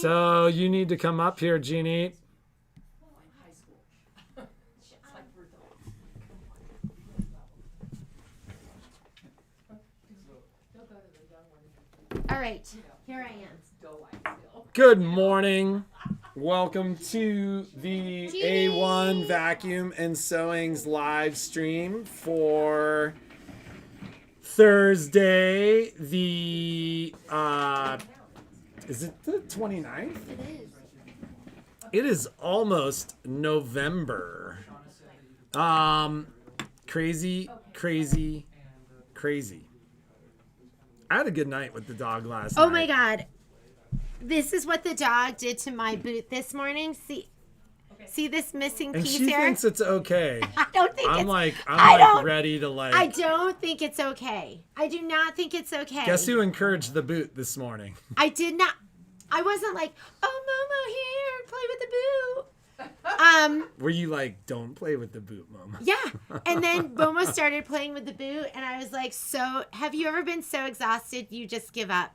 So you need to come up here, Jeannie. All right, here I am. Good morning. Welcome to the A1 Vacuum and Sewings live stream for Thursday, the is it the 29th? It is. It is almost November. Crazy. I had a good night with the dog last night. Oh my God. This is what the dog did to my boot this morning. See this missing And piece she here? thinks it's okay. I don't think I'm it's ready to I don't think it's okay. I do not think it's okay. Guess who encouraged the boot this morning? I did not. I wasn't like, oh, Momo, here, play with the boot. Were you like, don't play with the boot, Mom? Yeah. And then Momo started playing with the boot, and I was like, so, have you ever been so exhausted you just give up?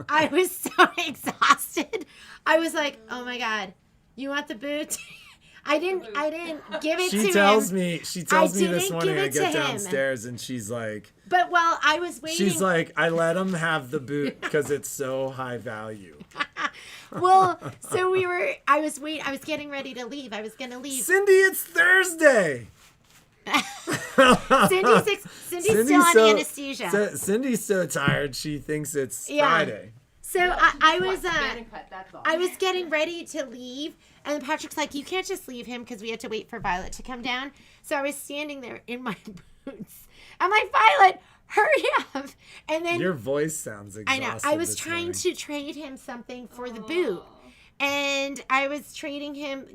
I was so exhausted. I was like, oh my God, you want the boot? I didn't give it to him. She tells me this morning I get to him. downstairs and she's like, but while I was waiting, she's like, I let him have the boot because it's so high value. Well, so I was getting ready to leave. I was going to leave. Cindy, it's Thursday. Cindy's still on anesthesia. Cindy's so tired she thinks it's Friday. So I was getting ready to leave, and Patrick's like, you can't just leave him because we had to wait for Violet to come down. So I was standing there in my boots. I'm like, Violet, hurry up. And then your voice sounds exhausted. I know. I was trying to trade him something for the boot. And I was trading him,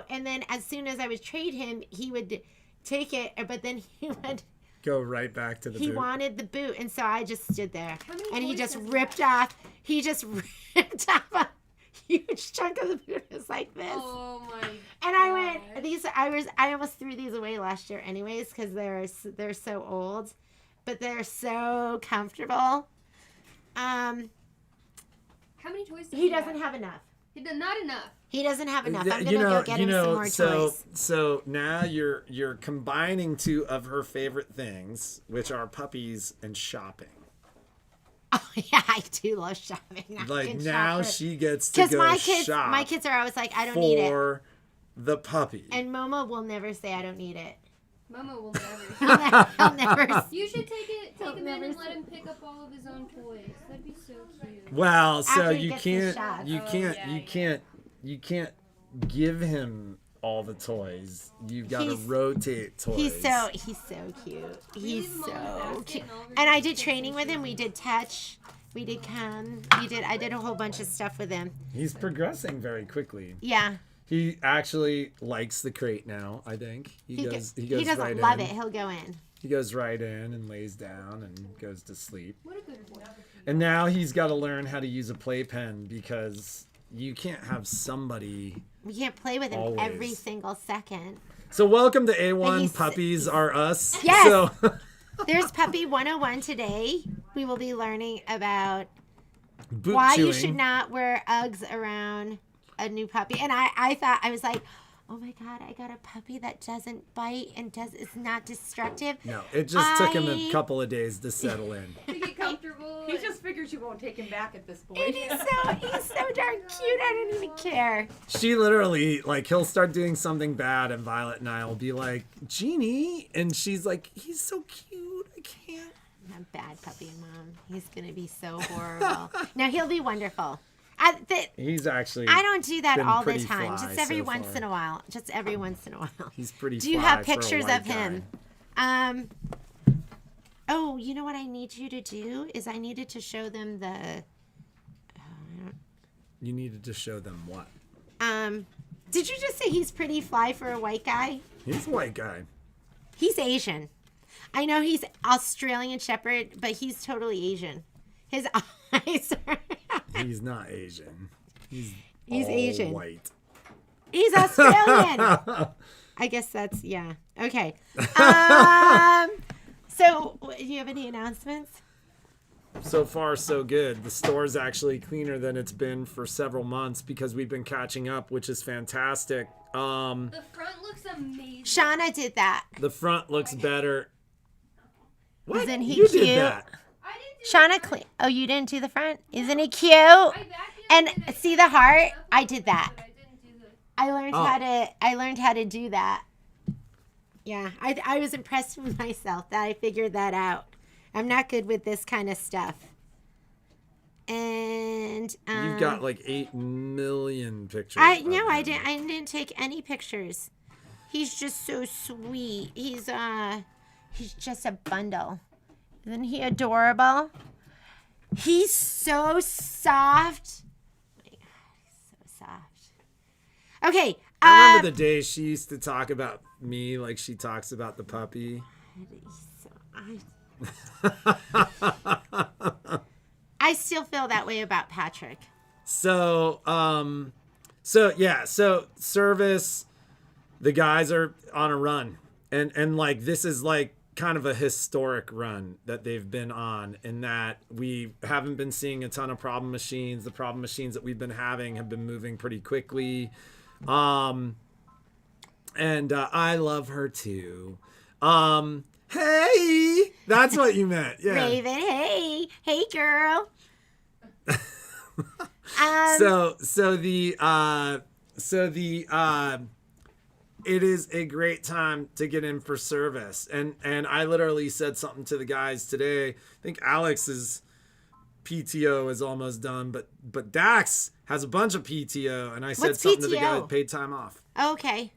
and then as soon as I would trade him, he would take it, but then he would go right back to the boot. He wanted the boot, and so I just stood there, and he just ripped off a huge chunk of the boot. It was like this. Oh my God. And I almost threw these away last year anyways because they're so old, but they're so comfortable. How many toys does he doesn't have enough. Not enough. He doesn't have enough. I'm gonna go get him some more toys. So now you're combining two of her favorite things, which are puppies and shopping. Oh yeah, I do love shopping. Like now she gets to go shop. My kids are always like, I don't need it for the puppy. And Momo will never say I don't need it. Momo will never. He'll never. You should take him in and let him pick up all of his own toys. That'd be so cute. Well, so After you can't give him all the toys. You've got to rotate toys. He's so cute. He's so cute. And I did training with him. We did touch. We did come. I did a whole bunch of stuff with him. He's progressing very quickly. Yeah. He actually likes the crate now, I think. He doesn't right love it. He'll go in. He goes right in and lays down and goes to sleep. What a good boy. And now he's got to learn how to use a playpen because you can't have somebody. We can't play with him always. Every single second. So welcome to A1 Puppies Are Us. Yes. So there's Puppy 101 today. We will be learning about boot chewing. You should not wear Uggs around a new puppy. And I was like, oh my God, I got a puppy that doesn't bite and is not destructive. No, it just took him a couple of days to settle in. To get comfortable. He just figures you won't take him back at this point. He's so darn cute. I don't even care. She literally, he'll start doing something bad and Violet and I will be like, Jeannie. And she's like, he's so cute. I can't. I'm a bad puppy, Mom. He's going to be so horrible. Now, he'll be wonderful. He's actually. I don't do that all the pretty time. fly Just every so once far. in a while. Just every once in a while. He's pretty. Do you fly have for a pictures white of him? guy. Oh, you know what I need you to do is I needed to show them the. You needed to show them what? Did you just say he's pretty fly for a white guy? He's a white guy. He's Asian. I know he's Australian Shepherd, but he's totally Asian. His eyes are... He's not Asian. He's all Asian. White. He's Australian. I guess that's, yeah. Okay. So, do you have any announcements? so far so good. The store's actually cleaner than it's been for several months because we've been catching up, which is fantastic. The front looks amazing. Shauna did that. The front looks better. What? Isn't he You cute? did that. I didn't do Shauna, the front. oh, you didn't do the front? Isn't he cute? I vacuumed And it, I see did the it heart? myself, I did that. but I didn't do the. I learned Oh. how to do that. Yeah, I was impressed with myself that I figured that out. I'm not good with this kind of stuff. And You've got like 8 million pictures. I of no, I him. didn't. I didn't take any pictures. He's just so sweet. He's just a bundle. Isn't he adorable? He's so soft. Oh my God, he's so soft. Okay. I remember the day she used to talk about me like she talks about the puppy. I still feel that way about Patrick. So service, the guys are on a run. And like this is like kind of a historic run that they've been on in that we haven't been seeing a ton of problem machines. The problem machines that we've been having have been moving pretty quickly. And I love her too. Hey, that's what you meant. Yeah. Raven, hey girl. It is a great time to get in for service. And I literally said something to the guys today. I think Alex's PTO is almost done, but Dax has a bunch of PTO, and I said What's something to the PTO? guy paid time off. Okay.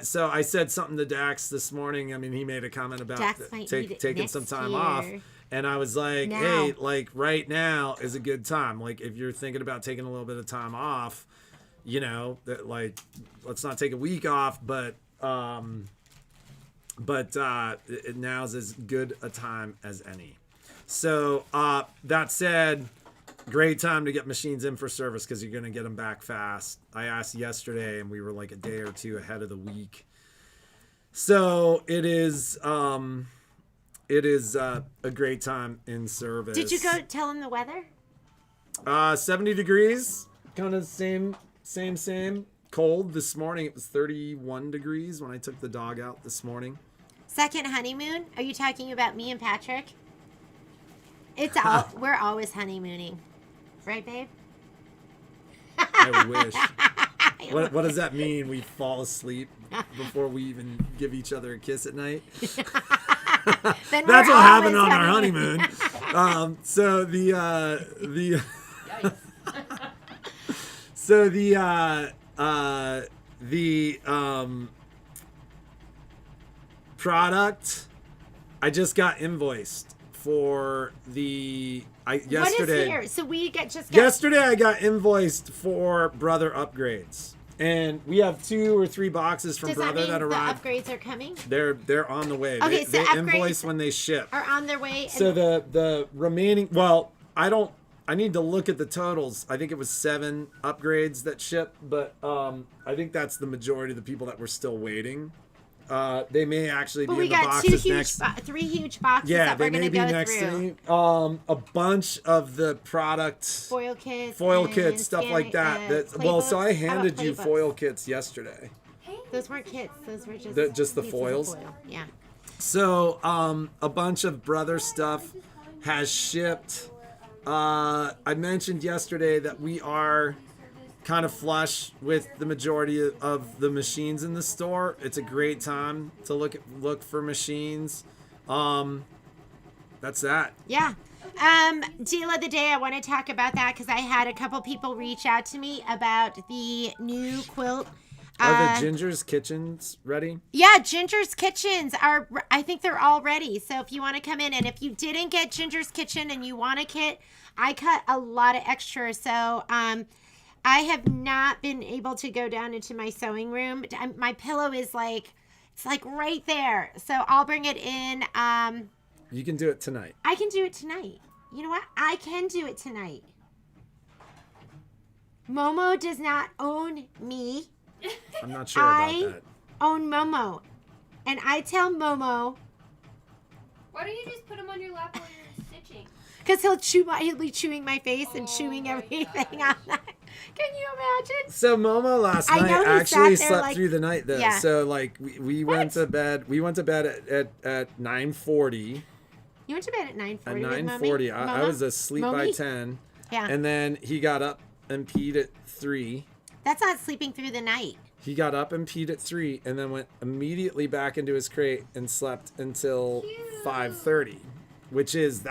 So I said something to Dax this morning. I mean, he made a comment about Dax might need it taking next some time year. off. And I was like, Now. hey, like right now is a good time. Like if you're thinking about taking a little bit of time off, you know, that like, let's not take a week off, but now's as good a time as any. So that said, great time to get machines in for service because you're going to get them back fast. I asked yesterday and we were like a day or two ahead of the week. So it is a great time in service. Did you go tell him the weather? 70 degrees, kind of same. Cold this morning. It was 31 degrees when I took the dog out this morning. Second honeymoon? Are you talking about me and Patrick? It's all we're always honeymooning. Right, babe? I wish. What does that mean? We fall asleep before we even give each other a kiss at night? Then That's we're what happened always on our honeymoon. So the product I just got invoiced for yesterday. What is here? So we just got Yesterday I got invoiced for Brother upgrades. And we have 2 or 3 boxes from Does that Brother mean that the arrived. upgrades are coming? They're on the way. Okay, they so invoice upgrades when they ship. Are on their way. So the remaining, I need to look at the totals. I think it was 7 upgrades that shipped, but I think that's the majority of the people that were still waiting. They may actually be we in the got boxes 3 huge boxes Yeah, that they we're may going to be go next through. to me. A bunch of the product Foil kits, kits, stuff like that. So I handed you foil kits yesterday. Those weren't kits. Those were Just the pieces of foils? foil. Yeah. So a bunch of Brother stuff has shipped. I mentioned yesterday that we are kind of flush with the majority of the machines in the store. It's a great time to look for machines. That's that. Yeah. Deal of the day, I want to talk about that because I had a couple people reach out to me about the new quilt. Are the Ginger's Kitchens ready? Yeah, Ginger's Kitchens are, I think they're all ready. So if you want to come in, and if you didn't get Ginger's Kitchen and you want a kit, I cut a lot of extra. So I have not been able to go down into my sewing room. My pillow is it's like right there. So I'll bring it in. You can do it tonight. I can do it tonight. You know what? I can do it tonight. Momo does not own me. I'm not sure about I that. own Momo. And I tell Momo, Why don't you just put them on your lap while you're stitching? Because he'll be chewing my face and chewing everything on that. Can you imagine? So Momo last I night know he actually sat there slept through the night though. Yeah. So like we went to bed. We went to bed at 9:40. You went to bed at 9:40. At with 9:40, I Mama? was asleep by Mommy? 10. Yeah. And then he got up and peed at 3. That's not sleeping through the night. He got up and peed at 3 and then went immediately back into his crate and slept until 5:30, which is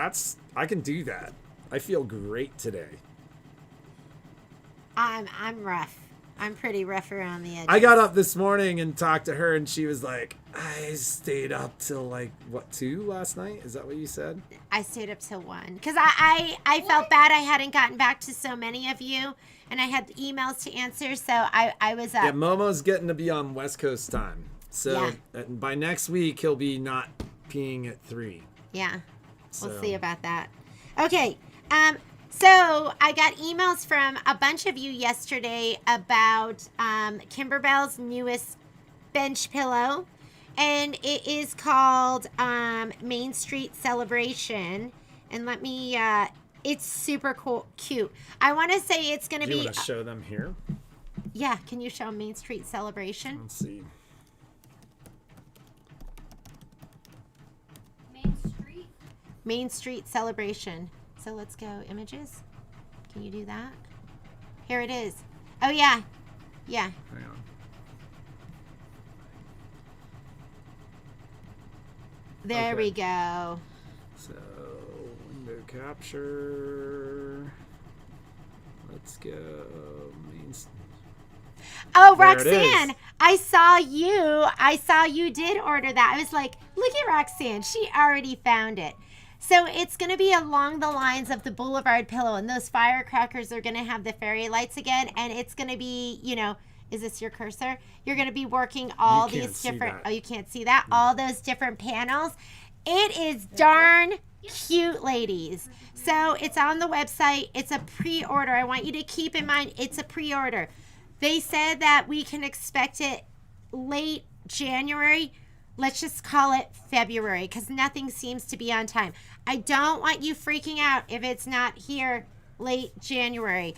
I can do that. I feel great today. I'm rough. I'm pretty rough around the edges. I got up this morning and talked to her and she was like, I stayed up till like 2 last night? Is that what you said? I stayed up till 1 because I felt bad I hadn't gotten back to so many of you and I had emails to answer, so I was up. Yeah, Momo's getting to be on West Coast time. So Yeah. by next week, he'll be not peeing at 3. Yeah, we'll So- see about that. Okay, so I got emails from a bunch of you yesterday about Kimberbell's newest bench pillow, and it is called Main Street Celebration. And let me, it's super cool, cute. I want to say it's going to Do you be, want to show them here? yeah, can you show Main Street Celebration? Let's see. Main Street. Main Street Celebration. So let's go images. Can you do that? Here it is. Oh yeah. Yeah. Hang on. There Okay. we go. So, window capture. Let's go. Oh, There it Roxanne, is. I saw you did order that. I was like, look at Roxanne. She already found it. So it's going to be along the lines of the Boulevard pillow, and those firecrackers are going to have the fairy lights again, and it's going to be, is this your cursor? You're going to be working all You can't these see different, that. oh, you can't see that? All those different panels. It is darn cute, ladies. So it's on the website. It's a pre-order. I want you to keep in mind it's a pre-order. They said that we can expect it late January. Let's just call it February because nothing seems to be on time. I don't want you freaking out if it's not here late January.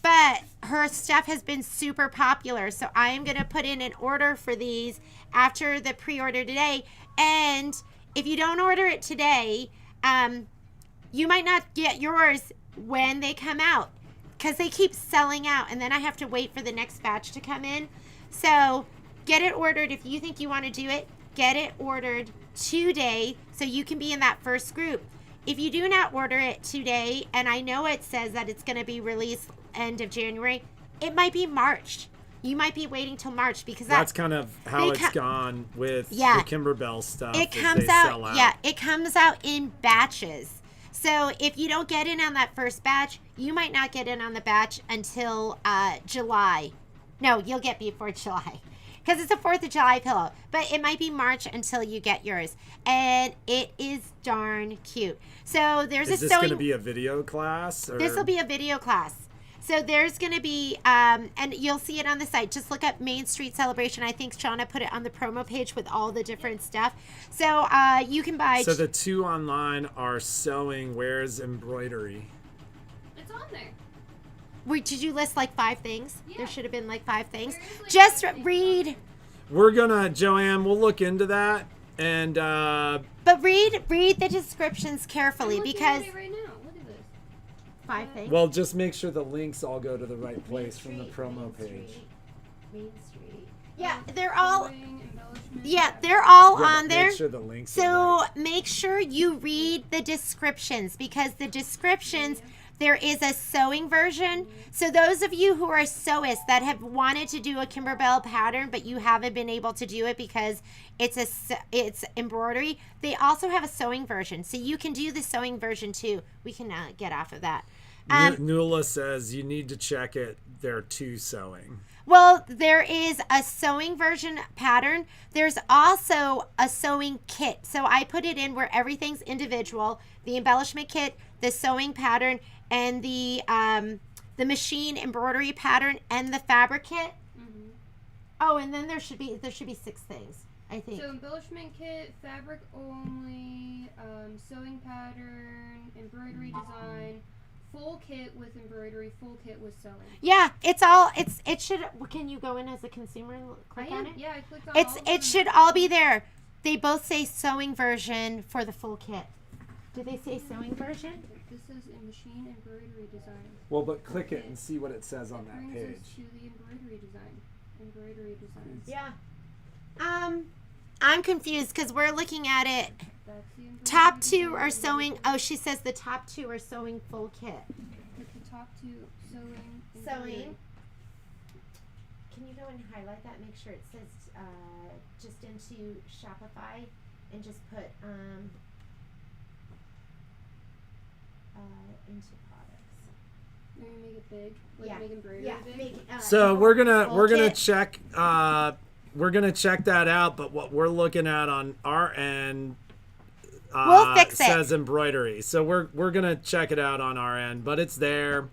But her stuff has been super popular. So I am going to put in an order for these after the pre-order today. And if you don't order it today, you might not get yours when they come out because they keep selling out. And then I have to wait for the next batch to come in. So get it ordered. If you think you want to do it, get it ordered today so you can be in that first group. If you do not order it today, and I know it says that it's going to be released end of January, it might be March. You might be waiting till March because That's kind of how they it's gone with Yeah. the Kimberbell stuff. it is comes they sell out. Yeah, it comes out in batches. So if you don't get in on that first batch, you might not get in on the batch until July. No, you'll get before July. Because it's a 4th of July pillow. But it might be March until you get yours. And it is darn cute. So there's Is a this going sewing... to be a video class? Or? This will be a video class. So there's going to be, and you'll see it on the site. Just look up Main Street Celebration. I think Shauna put it on the promo page with all the different stuff. So you can buy... So the 2 online are sewing, where's embroidery? It's on there. Wait, did you list like 5 things? Yeah. There should have been like 5 things. There is, like, Just 5 things. read... We're gonna, Joanne, we'll look into that. And But read the descriptions carefully I'm looking because... at it right now. Look at this. 5 things? well, just make sure the links all go to the right place from the promo page. Main Street. Yeah, they're all... Sewing, embellishment. Yeah, they're all Yeah, on but there. Make sure the links are So right. make sure you read the descriptions because the descriptions, there is a sewing version. So those of you who are sewists that have wanted to do a Kimberbell pattern, but you haven't been able to do it because it's embroidery, they also have a sewing version. So you can do the sewing version too. We can get off of that. Nuala says you need to check it. They're 2 sewing. Well, there is a sewing version pattern. There's also a sewing kit. So I put it in where everything's individual. The embellishment kit, the sewing pattern, and the machine embroidery pattern, and the fabric kit. Mm-hmm. Oh, and then there should be 6 things. I think. So embellishment kit, fabric only, sewing pattern, embroidery design, full kit with embroidery, full kit with sewing. Yeah, it should. Can you go in as a consumer and click on it? Yeah, I clicked on all of them. It should all be there. They both say sewing version for the full kit. Do they say sewing version? This is a machine embroidery design. Well, but click it and see what it says on that Brings page. us to the embroidery design. Embroidery designs. Yeah. I'm confused because we're looking at it. That's the embroidery Top two design. are sewing. Oh, she says the top two are sewing full kit. Click the top two, sewing. Sewing. embroidery. Can you go and highlight that? Make sure it says just into Shopify and just put into products. Maybe make it big. Like Yeah. make embroidery Yeah. big. Make, So we're gonna full check that out. But what we're looking at on our end, We'll fix it. says embroidery. So we're gonna check it out on our end. But it's there.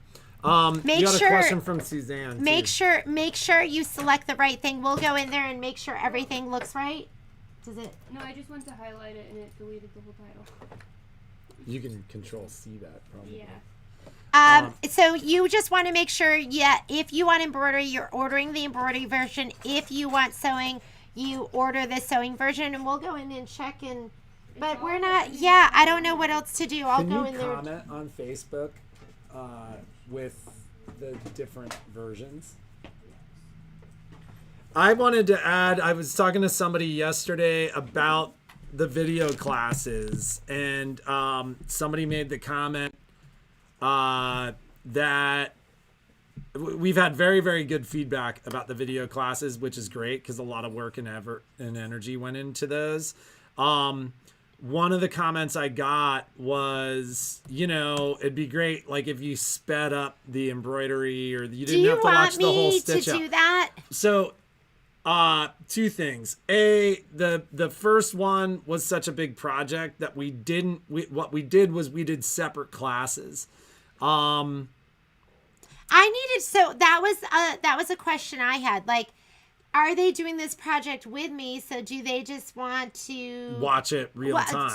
Make you got sure- a question from Suzanne. Make too. sure you select the right thing. We'll go in there and make sure everything looks right. Does it? No, I just went to highlight it and it deleted the whole title. You can control C that probably. Yeah. So you just want to make sure, if you want embroidery, you're ordering the embroidery version. If you want sewing, you order the sewing version, and we'll go in and check. But we're not. Yeah, I don't know what else to do. I'll Can go you in there. comment on Facebook with the different versions? I wanted to add, I was talking to somebody yesterday about the video classes, and somebody made the comment that we've had very, very good feedback about the video classes, which is great because a lot of work and energy went into those. One of the comments I got was, it'd be great, like if you sped up the embroidery, or you didn't have to watch the whole stitch Do you up. want me to do that? So, two things. The first one was such a big project that what we did was we did separate classes. I needed, so that was a question I had. Like, are they doing this project with me? So do they just want to Watch it real time.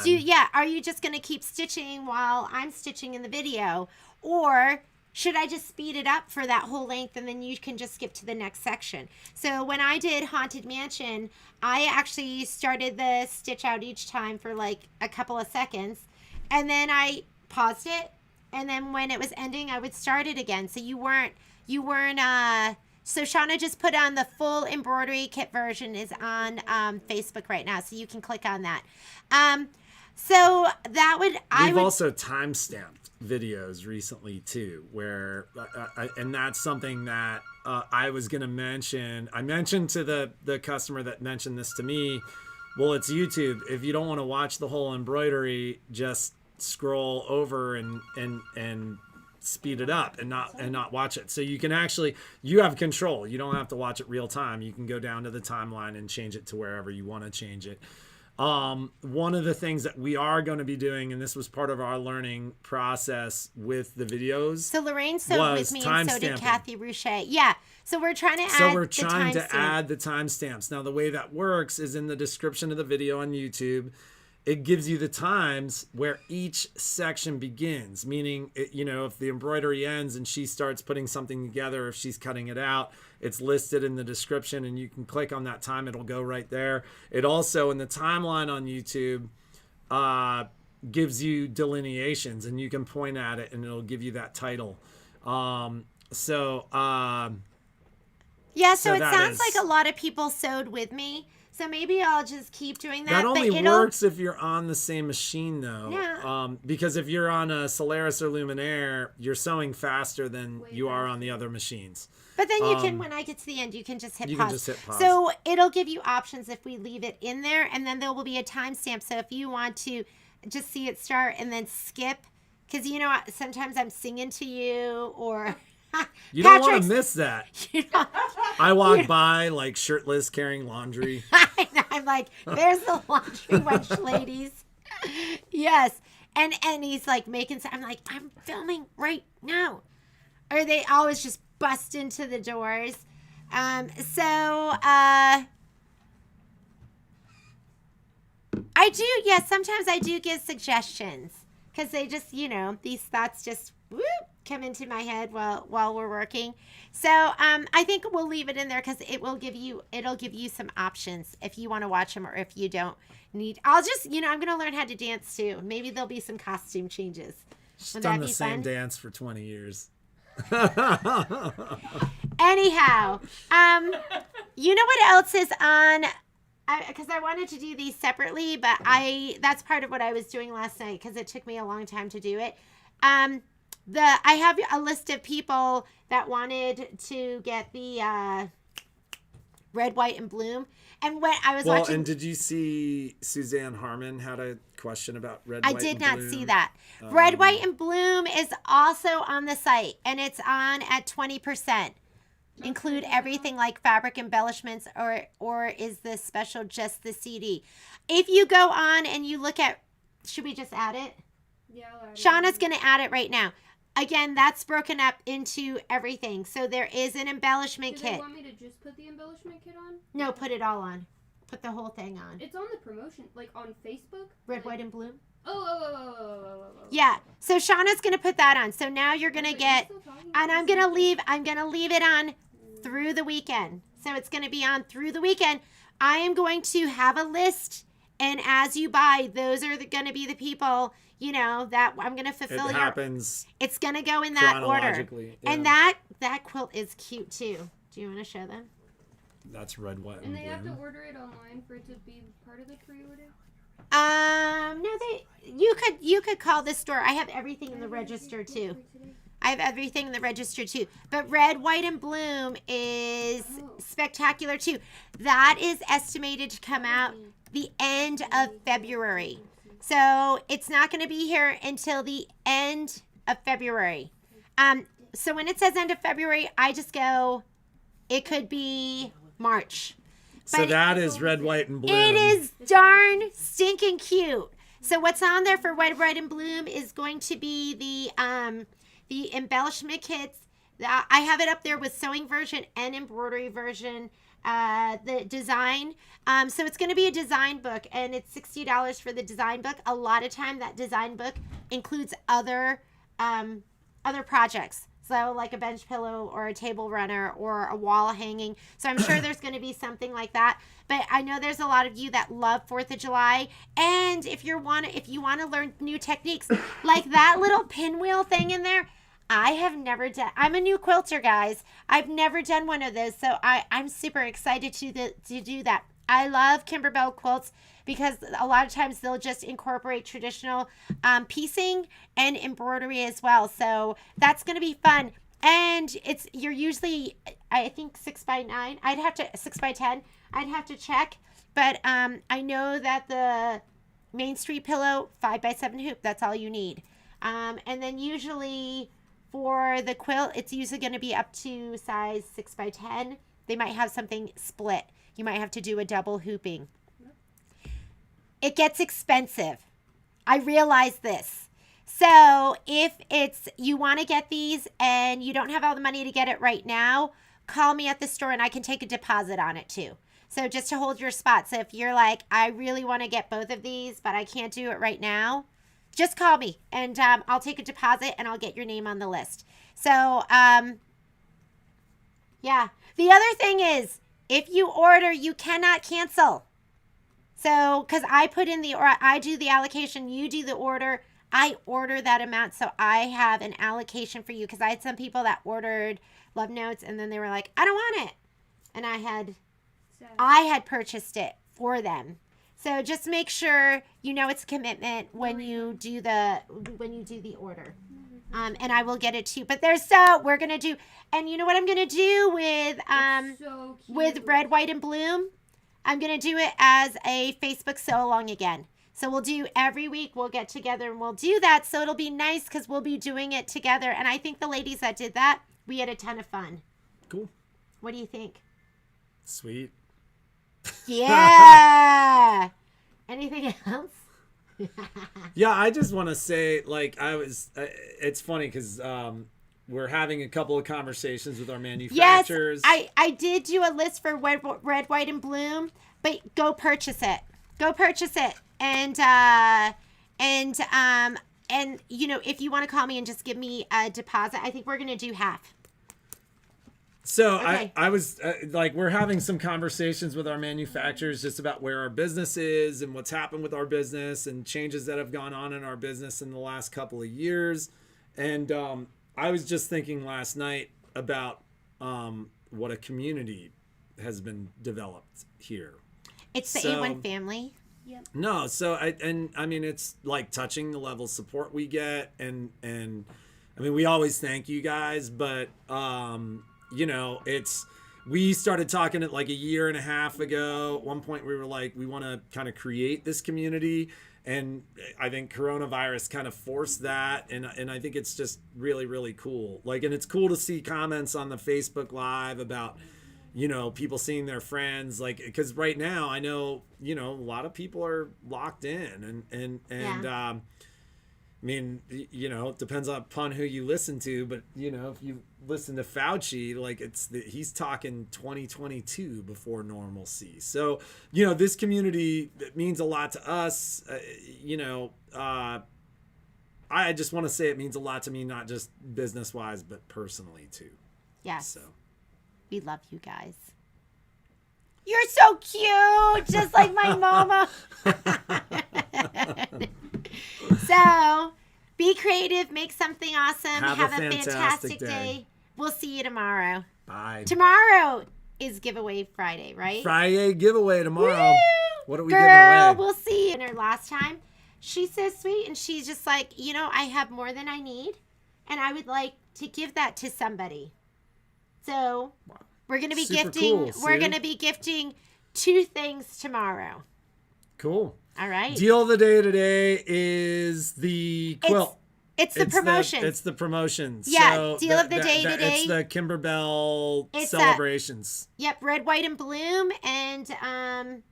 Are you just going to keep stitching while I'm stitching in the video? Or should I just speed it up for that whole length and then you can just skip to the next section? So when I did Haunted Mansion, I actually started the stitch out each time for like a couple of seconds. And then I paused it. And then when it was ending, I would start it again. So you weren't, so Shauna just put on the full embroidery kit version is on Facebook right now. So you can click on that. So that would, We've also time-stamped videos recently too, where, and that's something that I was going to mention. I mentioned to the customer that mentioned this to me, well, it's YouTube. If you don't want to watch the whole embroidery, just scroll over and speed it up and not watch it. So you can you have control. You don't have to watch it real time. You can go down to the timeline and change it to wherever you want to change it. One of the things that we are going to be doing, and this was part of our learning process with the videos. So Lorraine sewed with me, and so did Kathy Rouchet. Yeah. So we're trying to add the timestamps. Now the way that works is in the description of the video on YouTube. It gives you the times where each section begins, meaning, if the embroidery ends and she starts putting something together, if she's cutting it out, it's listed in the description and you can click on that time. It'll go right there. It also, in the timeline on YouTube, gives you delineations and you can point at it and it'll give you that title. So So it sounds is- like a lot of people sewed with me. So maybe I'll just keep doing that. That only but it'll, works if you're on the same machine, though. Yeah. Because if you're on a Solaris or Luminaire, you're sewing faster than you are on the other machines. But then you can, when I get to the end, you can just hit you pause. can just hit pause. So it'll give you options if we leave it in there, and then there will be a timestamp. So if you want to just see it start and then skip, because sometimes I'm singing to you or. You don't want Patrick's- to miss that. You know, I walk by like shirtless carrying laundry. I'm like, there's the laundry wench, ladies. Yes. And he's like I'm like, I'm filming right now. Or they always just bust into the doors. I do. Yes, sometimes I do give suggestions because they just, these thoughts just whoop, come into my head while we're working. So I think we'll leave it in there because it'll give you some options if you want to watch them or if you don't need. I'll just, I'm going to learn how to dance too. Maybe there'll be some costume changes. She's done the same dance for 20 years. Anyhow, you know what else is on? Because I wanted to do these separately, but that's part of what I was doing last night because it took me a long time to do it. I have a list of people that wanted to get the red, white, and bloom. And when I was watching... and did you see Suzanne Harmon had a question about red, white, and bloom? I did not see that. Red, white, and bloom is also on the site, and it's on at 20%. Include everything like fabric embellishments, or is this special just the CD? If you go on and you look at... Should we just add it? Yeah, I'll add it. Shauna's going to add it right now. Again, that's broken up into everything. So there is an embellishment Do kit. they want me to just put the embellishment kit on? No, put it all on. Put the whole thing on. It's on the promotion, like on Facebook. Red, white, and bloom. Oh. Yeah. So Shauna's going to put that on. So now you're going to get, and I'm going to leave it on through the weekend. So it's going to be on through the weekend. I am going to have a list, and as you buy, those are going to be the people, that I'm going to fulfill It happens. It's going to go in that order. Chronologically, yeah. And that quilt is cute too. Do you want to show them? That's red, white, And and they have to bloom. order it online for it to be part of the pre-order. No, you could call this store. I have everything in the register too. But red, white, and bloom is spectacular too. That is estimated to come out the end of February. So it's not going to be here until the end of February. So when it says end of February, I just go, it could be March. So But that is red, white, and bloom. it is darn stinking cute. So what's on there for red, white, and bloom is going to be the embellishment kits. I have it up there with sewing version and embroidery version. The design. So it's going to be a design book, and it's $60 for the design book. A lot of time that design book includes other projects. So like a bench pillow or a table runner or a wall hanging. So I'm sure there's going to be something like that. But I know there's a lot of you that love 4th of July. And if you want to learn new techniques, like that little pinwheel thing in there, I have never done. I'm a new quilter, guys. I've never done one of those. So I'm super excited to do that. I love Kimberbell quilts because a lot of times they'll just incorporate traditional piecing and embroidery as well. So that's going to be fun. And you're usually, I think 6x9. 6x10. I'd have to check. But I know that the Main Street pillow, 5x7 hoop, that's all you need. And then usually for the quilt, it's usually going to be up to size 6x10. They might have something split. You might have to do a double hooping. It gets expensive. I realize this. So if you want to get these and you don't have all the money to get it right now, call me at the store and I can take a deposit on it too. So just to hold your spot. So if you're like, I really want to get both of these, but I can't do it right now, just call me and I'll take a deposit and I'll get your name on the list. So, yeah. The other thing is, if you order, you cannot cancel. So, because I do the allocation, you do the order. I order that amount, so I have an allocation for you. Because I had some people that ordered love notes, and then they were like, "I don't want it," and I had purchased it for them. So just make sure you know it's a commitment when you do the order. And I will get it too. But we're gonna do, and you know what I'm gonna do with red, white, and bloom? I'm gonna do it as a Facebook sew along again. So we'll do every week. We'll get together and we'll do that. So it'll be nice because we'll be doing it together. And I think the ladies that did that, we had a ton of fun. Cool. What do you think? Sweet. Yeah. Anything else? Yeah, I just want to say, it's funny because we're having a couple of conversations with our manufacturers. Yes, I did do a list for red, white, and bloom, but go purchase it. Go purchase it. And you know, if you want to call me and just give me a deposit, I think we're going to do half. So Okay. I was like, we're having some conversations with our manufacturers just about where our business is and what's happened with our business and changes that have gone on in our business in the last couple of years. And I was just thinking last night about what a community has been developed here. It's the So- A1 family. Yep. No, so I mean, it's like touching the level of support we get, and I mean, we always thank you guys, but you know, we started talking it like a year and a half ago. At one point we were like, we want to kind of create this community, and I think coronavirus kind of forced that, and I think it's just really, really cool. Like, and it's cool to see comments on the Facebook Live about, you know, people seeing their friends, like, because right now I know, you know, a lot of people are locked in, and Yeah. I mean, you know, it depends upon who you listen to, but you know, if you listen to Fauci, like, he's talking 2022 before normalcy. So, you know, this community, it means a lot to us. You know, I just want to say it means a lot to me, not just business wise, but personally too. Yes. So. We love you guys. You're so cute, just like my mama. So, be creative, make something awesome, Have a fantastic fantastic day. day. We'll see you tomorrow. Bye. Tomorrow is giveaway Friday, right? Friday giveaway tomorrow. Woo! What are we Girl, giving away? we'll see you. And her last time, she's so sweet, and she's just like, you know, I have more than I need, and I would like to give that to somebody. So we're gonna be Super gifting. cool, We're Sue. gonna be gifting 2 things tomorrow. Cool. All right. Deal of the day today is the quilt. It's the promotion. It's the promotion. Yeah, So deal of the day today. It's the Kimberbell It's celebrations. Yep, red, white, and bloom, and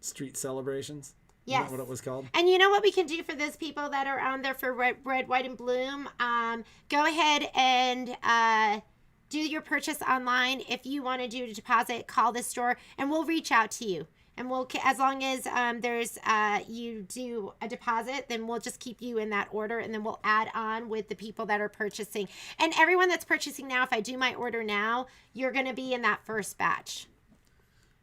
Street celebrations. yes. Is that what it was called? And you know what we can do for those people that are on there for red, white, and bloom? Go ahead and do your purchase online. If you want to do a deposit, call the store, and we'll reach out to you. And we'll, as long as there's you do a deposit, then we'll just keep you in that order, and then we'll add on with the people that are purchasing. And everyone that's purchasing now, if I do my order now, you're going to be in that first batch.